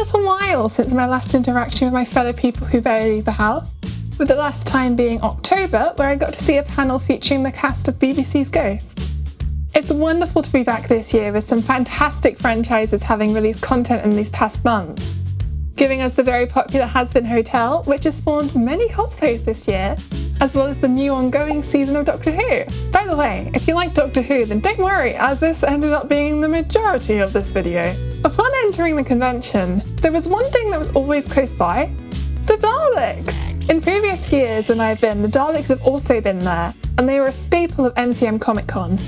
little while since my last interaction with my fellow people who barely leave the house, with the last time being October, where I got to see a panel featuring the cast of BBC's Ghosts. It's wonderful to be back this year with some fantastic franchises having released content in these past months, giving us the very popular Has Been Hotel, which has spawned many cosplays this year, as well as the new ongoing season of Doctor Who. By the way, if you like Doctor Who, then don't worry, as this ended up being the majority of this video. Upon entering the convention, there was one thing that was always close by: the Daleks! In previous years when I've been, the Daleks have also been there, and they were a staple of MCM ComicCon.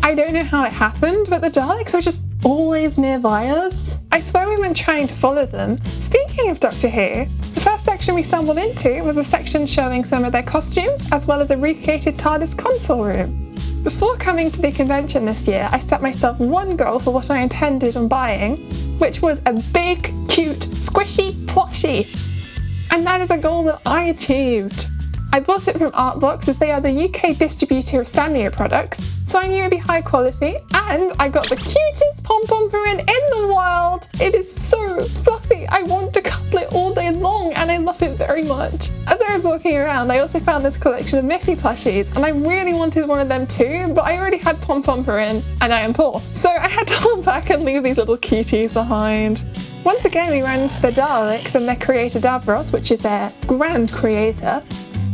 I don't know how it happened, but the Daleks were just always nearby us. I swear we weren't trying to follow them. Speaking of Doctor Who, the first section we stumbled into was a section showing some of their costumes, as well as a recreated TARDIS console room. Before coming to the convention this year, I set myself one goal for what I intended on buying, which was a big, cute, squishy plushie. And that is a goal that I achieved. I bought it from Artbox as they are the UK distributor of Sanrio products, so I knew it would be high quality, and I got the cutest pom-pom print in the world! It is so fluffy, I want to cuddle it all day long, and I love it very much. As I was walking around, I also found this collection of Miffy plushies, and I really wanted one of them too, but I already had pom-pom print, and I am poor, so I had to hold back and leave these little cuties behind. Once again, we ran into the Daleks and their creator Davros, which is their grand creator,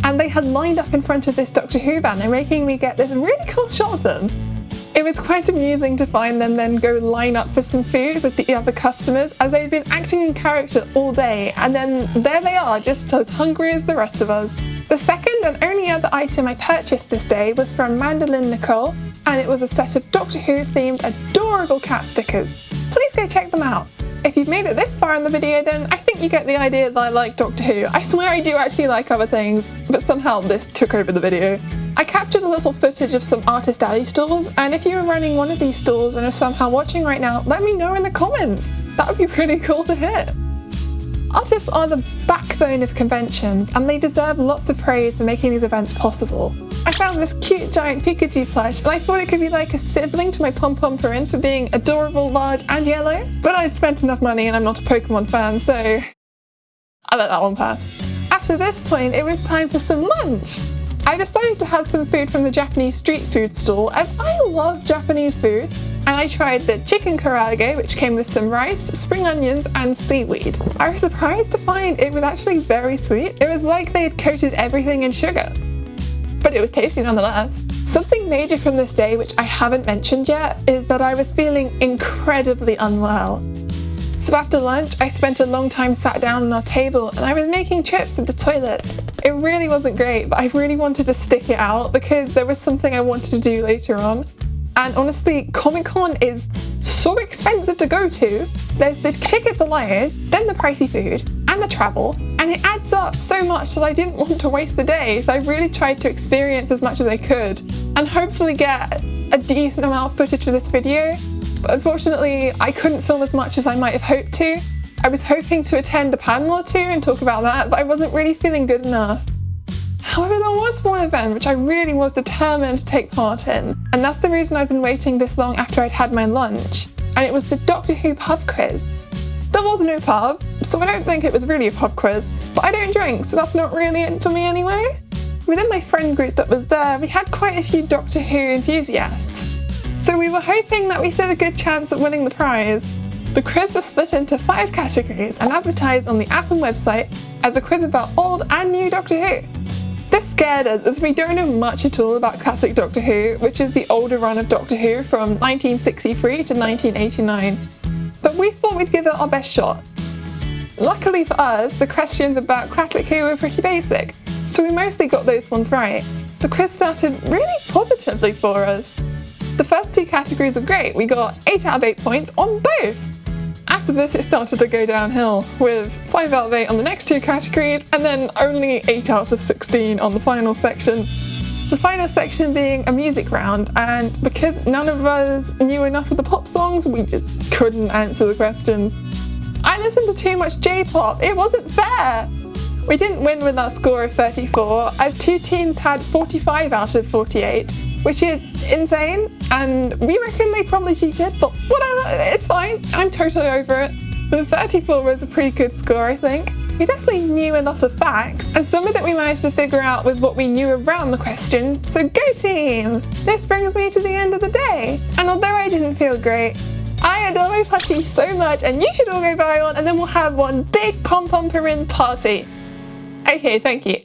and they had lined up in front of this Doctor Who banner, making me get this really cool shot of them. It was quite amusing to find them then go line up for some food with the other customers, as they'd been acting in character all day, and then there they are, just as hungry as the rest of us. The second and only other item I purchased this day was from Mandolin Nicole, and it was a set of Doctor Who themed adorable cat stickers. Please go check them out. If you've made it this far in the video, then I think you get the idea that I like Doctor Who. I swear I do actually like other things, but somehow this took over the video. I captured a little footage of some Artist Alley stalls, and if you are running one of these stalls and are somehow watching right now, let me know in the comments. That would be pretty cool to hear. Artists are the backbone of conventions, and they deserve lots of praise for making these events possible. I found this cute giant Pikachu plush, and I thought it could be like a sibling to my pom-pom-purin for being adorable, large and yellow, but I'd spent enough money and I'm not a Pokemon fan, so I let that one pass. After this point, it was time for some lunch. I decided to have some food from the Japanese street food stall, as I love Japanese food, and I tried the chicken karaage, which came with some rice, spring onions and seaweed. I was surprised to find it was actually very sweet. It was like they had coated everything in sugar, but it was tasty nonetheless. Something major from this day, which I haven't mentioned yet, is that I was feeling incredibly unwell. So after lunch, I spent a long time sat down on our table and I was making trips to the toilets. It really wasn't great, but I really wanted to stick it out because there was something I wanted to do later on. And honestly, Comic-Con is so expensive to go to. There's the tickets alone, then the pricey food, and the travel, and it adds up so much that I didn't want to waste the day, so I really tried to experience as much as I could, and hopefully get a decent amount of footage for this video. But unfortunately, I couldn't film as much as I might have hoped to. I was hoping to attend a panel or two and talk about that, but I wasn't really feeling good enough. However, there was one event which I really was determined to take part in, and that's the reason I'd been waiting this long after I'd had my lunch, and it was the Doctor Who pub quiz. There was no pub, so I don't think it was really a pub quiz, but I don't drink, so that's not really it for me anyway. Within my friend group that was there, we had quite a few Doctor Who enthusiasts, so we were hoping that we stood a good chance at winning the prize. The quiz was split into 5 categories and advertised on the app and website as a quiz about old and new Doctor Who. This scared us as we don't know much at all about classic Doctor Who, which is the older run of Doctor Who from 1963 to 1989. But we thought we'd give it our best shot. Luckily for us, the questions about classic Who were pretty basic, so we mostly got those ones right. The quiz started really positively for us. The first 2 categories were great, we got 8 out of 8 points on both. After this, it started to go downhill, with 5 out of 8 on the next 2 categories, and then only 8 out of 16 on the final section. The final section being a music round, and because none of us knew enough of the pop songs, we just couldn't answer the questions. I listened to too much J-pop, it wasn't fair! We didn't win with our score of 34, as 2 teams had 45 out of 48, which is insane, and we reckon they probably cheated, but whatever, it's fine, I'm totally over it. The 34 was a pretty good score, I think. We definitely knew a lot of facts, and some of it we managed to figure out with what we knew around the question, so go team! This brings me to the end of the day, and although I didn't feel great, I adore my plushie so much, and you should all go buy one, and then we'll have one big pom-pom-perin party. Okay, thank you.